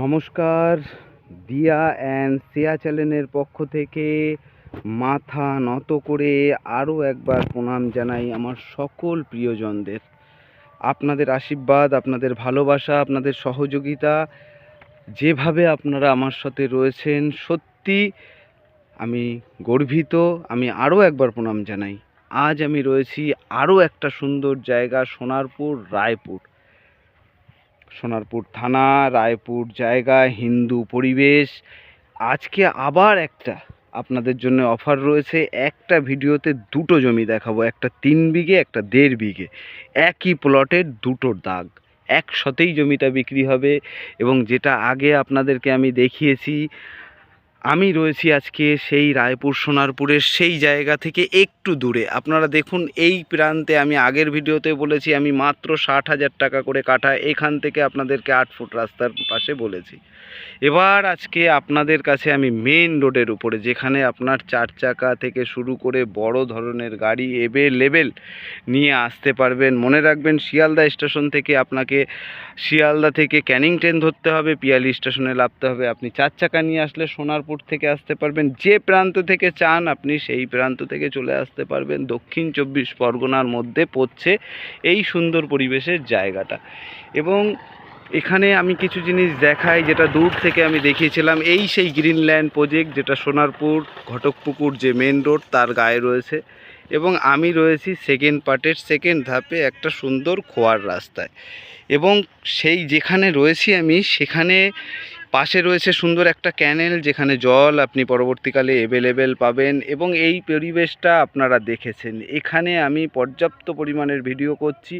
নমস্কার, দিয়া অ্যান্ড শ্রেয়া চ্যানেলের পক্ষ থেকে মাথা নত করে আরও একবার প্রণাম জানাই আমার সকল প্রিয়জনদের। আপনাদের আশীর্বাদ, আপনাদের ভালোবাসা, আপনাদের সহযোগিতা, যেভাবে আপনারা আমার সাথে রয়েছেন, সত্যি আমি গর্বিত। আমি আরও একবার প্রণাম জানাই। আজ আমি রয়েছি আরও একটা সুন্দর জায়গা, সোনারপুর থানা, রায়পুর জায়গা, হিন্দু পরিবেশ। আজকে আবার একটা আপনাদের জন্য অফার রয়েছে। একটা ভিডিওতে দুটো জমি দেখাবো, একটা 3 বিঘে, একটা 1.5 বিঘে, একই প্লটের দুটোর দাগ একসাথেই জমিটা বিক্রি হবে। এবং যেটা আগে আপনাদেরকে আমি দেখিয়েছি, আমি রয়েছি আজকে সেই রায়পুর সোনারপুরের সেই জায়গা থেকে একটু দূরে। আপনারা দেখুন এই প্রান্তে, আমি আগের ভিডিওতে বলেছি আমি মাত্র 60,000 টাকা করে কাঠা, এখান থেকে আপনাদেরকে 8 ফুট রাস্তার পাশে বলেছি। এবার আজকে আপনাদের কাছে আমি মেন রোডের উপরে, যেখানে আপনার 4 চাকা থেকে শুরু করে বড় ধরনের গাড়ি এভেলেবেল নিয়ে আসতে পারবেন। মনে রাখবেন, শিয়ালদা স্টেশন থেকে আপনাকে শিয়ালদা থেকে ক্যানিং ট্রেন ধরতে হবে, পিয়ালি স্টেশনে নামতে হবে। আপনি 4 চাকা নিয়ে আসলে সোনারপুর থেকে আসতে পারবেন। যে প্রান্ত থেকে চান আপনি সেই প্রান্ত থেকে চলে আসতে পারবেন। দক্ষিণ 24 পরগনার মধ্যে পড়ছে এই সুন্দর পরিবেশের জায়গাটা। এবং এখানে আমি কিছু জিনিস দেখাই যেটা দূর থেকে আমি দেখিয়েছিলাম। এই সেই গ্রিনল্যান্ড প্রজেক্ট, যেটা সোনারপুর ঘটকপুকুর যে মেন রোড তার গায়ে রয়েছে। এবং আমি রয়েছি সেকেন্ড পার্টের সেকেন্ড ধাপে একটা সুন্দর খোয়ার রাস্তায়। এবং সেই যেখানে রয়েছি আমি, সেখানে পাশে রয়েছে সুন্দর একটা ক্যানেল, যেখানে জল আপনি পরবর্তীকালে অ্যাভেলেবেল পাবেন। এবং এই পরিবেশটা আপনারা দেখেছেন, এখানে আমি পর্যাপ্ত পরিমাণের ভিডিও করছি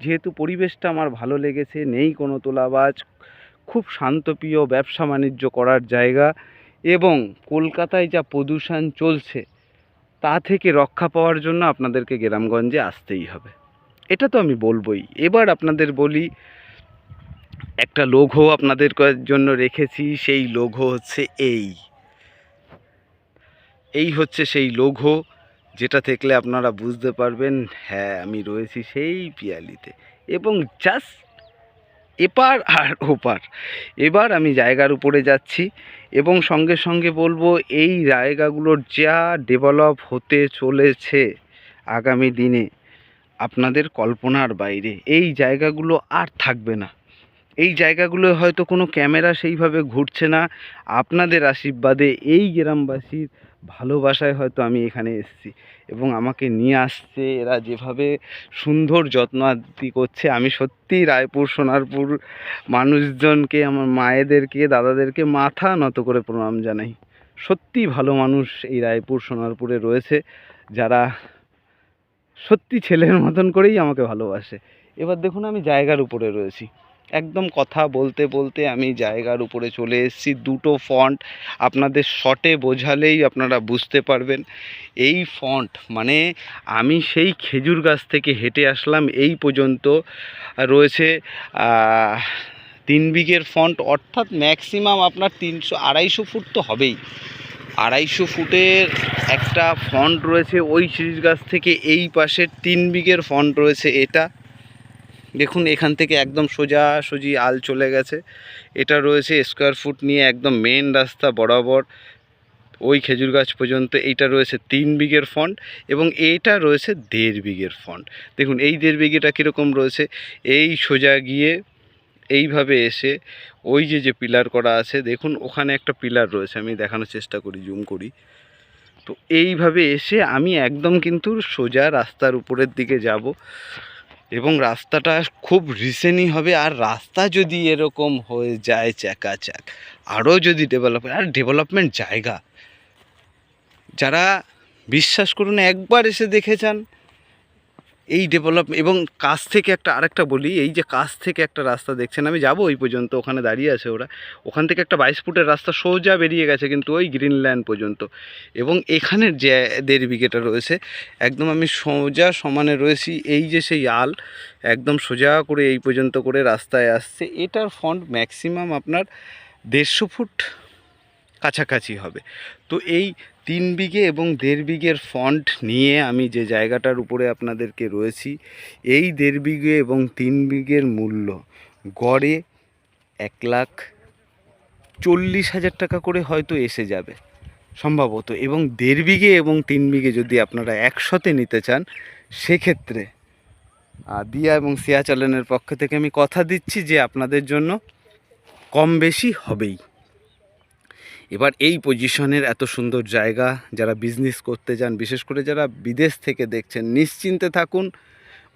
যেহেতু পরিবেশটা আমার ভালো লেগেছে। নেই কোনো তোলাবাজ, খুব শান্তপ্রিয় ব্যবসা বাণিজ্য করার জায়গা। এবং কলকাতায় যা প্রদূষণ চলছে তা থেকে রক্ষা পাওয়ার জন্য আপনাদেরকে গ্রামগঞ্জে আসতেই হবে, এটা তো আমি বলবই। এবার আপনাদের বলি, একটা লোগো আপনাদের জন্য রেখেছি। সেই লোগো হচ্ছে এই হচ্ছে সেই লোগো, যেটা দেখলে আপনারা বুঝতে পারবেন হ্যাঁ আমি রয়েছি সেই পিয়ালিতে। এবং জাস্ট এপার আর ওপার। এবার আমি জায়গার উপরে যাচ্ছি এবং সঙ্গে সঙ্গে বলবো, এই জায়গাগুলোর যা ডেভেলপ হতে চলেছে আগামী দিনে আপনাদের কল্পনার বাইরে। এই জায়গাগুলো আর থাকবে না। এই জায়গাগুলো হয়তো কোনো ক্যামেরা সেইভাবে ঘুরছে না, আপনাদের আশীর্বাদে, এই গ্রামবাসীর ভালোবাসায় হয়তো আমি এখানে এসেছি। এবং আমাকে নিয়ে আসছে এরা, যেভাবে সুন্দর যত্ন আত্তি করছে। আমি সত্যিই রায়পুর সোনারপুর মানুষজনকে, আমার মায়েদেরকে, দাদাদেরকে মাথা নত করে প্রণাম জানাই। সত্যিই ভালো মানুষ এই রায়পুর সোনারপুরে রয়েছে, যারা সত্যি ছেলের মতন করেই আমাকে ভালোবাসে। এবার দেখুন আমি জায়গার উপরে রয়েছি, একদম কথা বলতে বলতে আমি জায়গার উপরে চলে এসেছি। দুটো ফন্ট আপনাদের শর্টে বোঝালেই আপনারা বুঝতে পারবেন। এই ফন্ট মানে আমি সেই খেজুর গাছ থেকে হেঁটে আসলাম এই পর্যন্ত রয়েছে 3 বিঘের ফন্ট, অর্থাৎ ম্যাক্সিমাম আপনার 300-250 ফুট তো হবেই। 250 ফুটের একটা ফন্ট রয়েছে ওই শিরীষ গাছ থেকে। এই পাশের 3 বিঘের ফন্ট রয়েছে এটা। দেখুন এখান থেকে একদম সোজাসুজি আল চলে গেছে। এটা রয়েছে স্কোয়ার ফুট নিয়ে একদম মেন রাস্তা বরাবর ওই খেজুর গাছ পর্যন্ত। এইটা রয়েছে 3 বিঘের ফন্ট এবং এইটা রয়েছে 1.5 বিঘের ফন্ট। দেখুন এই 1.5 বিঘেটা কীরকম রয়েছে, এই সোজা গিয়ে এইভাবে এসে ওই যে পিলার করা আছে, দেখুন ওখানে একটা পিলার রয়েছে, আমি দেখানোর চেষ্টা করি, জুম করি। তো এইভাবে এসে আমি একদম কিন্তু সোজা রাস্তার উপরের দিকে যাব এবং রাস্তাটা খুব রিসেন্টলি হবে। আর রাস্তা যদি এরকম হয়ে যায় চ্যাকাচ্যাক, আরও যদি ডেভেলপমেন্ট জায়গা, যারা বিশ্বাস করুন একবার এসে দেখে যান এই এবং কাছ থেকে আরেকটা বলি, এই যে কাছ থেকে একটা রাস্তা দেখছেন, আমি যাব ওই পর্যন্ত, ওখানে দাঁড়িয়ে আছে ওরা। ওখান থেকে একটা 22 ফুটের রাস্তা সোজা বেরিয়ে গেছে কিন্তু ওই গ্রিনল্যান্ড পর্যন্ত। এবং এখানের যে 1.5 বিঘেটা রয়েছে একদম আমি সোজা সমানে রয়েছি। এই যে সেই আল একদম সোজা করে এই পর্যন্ত করে রাস্তায় আসছে। এটার ফন্ট ম্যাক্সিমাম আপনার 150 ফুট কাছাকাছি হবে। তো এই 3 বিঘে এবং 1.5 বিঘের ফন্ট নিয়ে আমি যে জায়গাটার উপরে আপনাদেরকে রয়েছি, এই 1.5 বিঘে এবং 3 বিঘের মূল্য গড়ে 1,00,000 40,000 টাকা করে হয়তো এসে যাবে সম্ভবত। এবং 1.5 বিঘে এবং 3 বিঘে যদি আপনারা একসাথে নিতে চান, সেক্ষেত্রে দিয়া এবং সিয়াচলনের পক্ষ থেকে আমি কথা দিচ্ছি যে আপনাদের জন্য কম বেশি হবেই। এবার এই পজিশনের এত সুন্দর জায়গা যারা বিজনেস করতে যান, বিশেষ করে যারা বিদেশ থেকে দেখছেন, নিশ্চিন্তে থাকুন,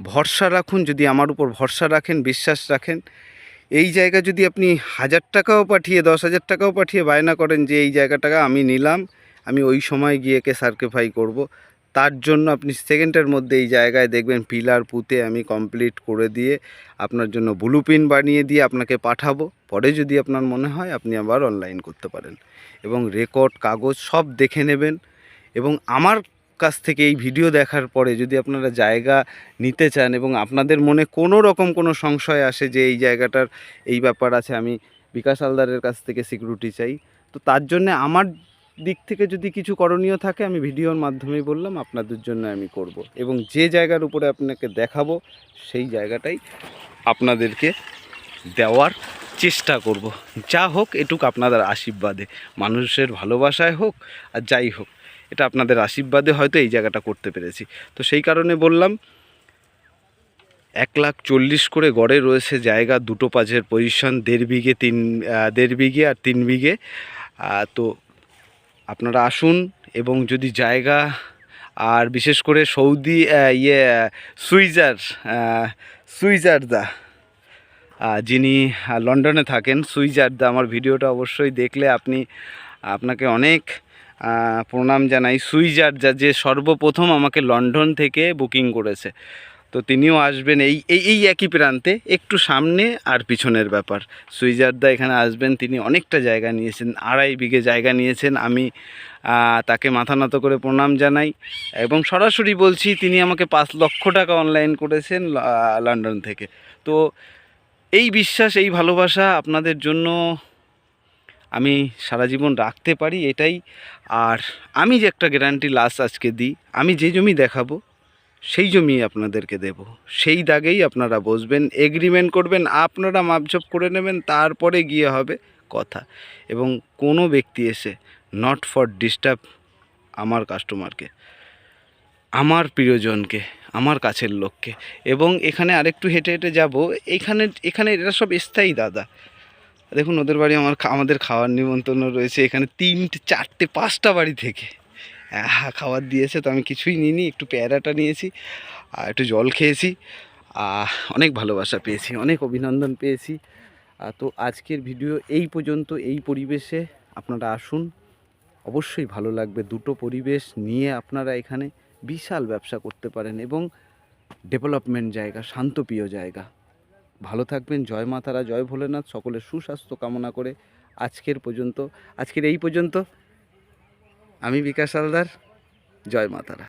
ভরসা রাখুন। যদি আমার উপর ভরসা রাখেন, বিশ্বাস রাখেন, এই জায়গা যদি আপনি 1,000 টাকাও পাঠিয়ে 10,000 টাকাও পাঠিয়ে বায়না করেন যে এই জায়গাটা আমি নিলাম, আমি ওই সময় গিয়ে একে সার্টিফাই করব, তার জন্য আপনি সেকেন্ডের মধ্যে এই জায়গায় দেখবেন পিলার পুঁতে আমি কমপ্লিট করে দিয়ে আপনার জন্য ব্লুপ্রিন্ট বানিয়ে দিয়ে আপনাকে পাঠাবো। পরে যদি আপনার মনে হয় আপনি আবার অনলাইন করতে পারেন, এবং রেকর্ড কাগজ সব দেখে নেবেন। এবং আমার কাছ থেকে এই ভিডিও দেখার পরে যদি আপনারা জায়গা নিতে চান এবং আপনাদের মনে কোনো রকম কোনো সংশয় আসে যে এই জায়গাটার এই ব্যাপার আছে, আমি বিকাশ হালদারের কাছ থেকে সিকিউরিটি চাই, তো তার জন্য আমার দিক থেকে যদি কিছু করণীয় থাকে আমি ভিডিওর মাধ্যমেই বললাম আপনাদের জন্য আমি করব। এবং যে জায়গার উপরে আপনাকে দেখাবো সেই জায়গাটাই আপনাদেরকে দেওয়ার চেষ্টা করব। যা হোক এটুক আপনাদের আশীর্বাদে, মানুষের ভালোবাসায় হোক আর যাই হোক, এটা আপনাদের আশীর্বাদে হয়তো এই জায়গাটা করতে পেরেছি। তো সেই কারণে বললাম 1,40,000 করে গড়ে রয়েছে জায়গা, দুটো পাঁচের পজিশন, 1.5 বিঘে আর 3 বিঘে। তো আপনারা আসুন, এবং যদি জায়গা আর বিশেষ করে সৌদি সুইজারদা যিনি লন্ডনে থাকেন, সুইজারদা আমার ভিডিওটা অবশ্যই দেখলে আপনাকে অনেক প্রণাম জানাই। সুইজারদা যে সর্বপ্রথম আমাকে লন্ডন থেকে বুকিং করেছে, তো তিনিও আসবেন এই একই প্রান্তে, একটু সামনে আর পিছনের ব্যাপার। সুইজারদা এখানে আসবেন, তিনি অনেকটা জায়গা নিয়েছেন, 2.5 বিঘে জায়গা নিয়েছেন। আমি তাকে মাথা নত করে প্রণাম জানাই, এবং সরাসরি বলছি তিনি আমাকে 5 লক্ষ টাকা অনলাইন করেছেন লন্ডন থেকে। তো এই বিশ্বাস, এই ভালোবাসা আপনাদের জন্য আমি সারা জীবন রাখতে পারি, এটাই। আর আমি যে একটা গ্যারান্টি লাস্ট আজকে দিই, আমি যে জমি দেখাবো সেই জমি আপনাদেরকে দেব, সেই দাগেই আপনারা বসবেন, এগ্রিমেন্ট করবেন, আপনারা মাপঝোপ করে নেবেন, তারপরে গিয়ে হবে কথা। এবং কোনো ব্যক্তি এসে নট ফর ডিস্টার্ব আমার কাস্টমারকে, আমার প্রিয়জনকে, আমার কাছের লোককে। এবং এখানে আরেকটু হেঁটে হেঁটে যাব, এখানে এরা সব স্থায়ী দাদা, দেখুন ওদের বাড়ি আমাদের খাওয়ার নিমন্ত্রণ রয়েছে। এখানে 3টে 4টে 5টা বাড়ি থেকে খাবার দিয়েছে, তো আমি কিছুই নিইনি, একটু পেয়ারাটা নিয়েছি আর একটু জল খেয়েছি। অনেক ভালোবাসা পেয়েছি, অনেক অভিনন্দন পেয়েছি। তো আজকের ভিডিও এই পর্যন্ত। এই পরিবেশে আপনারা আসুন, অবশ্যই ভালো লাগবে। দুটো পরিবেশ নিয়ে আপনারা এখানে বিশাল ব্যবসা করতে পারেন, এবং ডেভেলপমেন্ট জায়গা, শান্তপ্রিয় জায়গা। ভালো থাকবেন। জয় মা তারা, জয় ভোলেনাথ। সকলের সুস্বাস্থ্য কামনা করে আজকের এই পর্যন্ত। আমি বিকাশ হালদার। জয় মা তারা।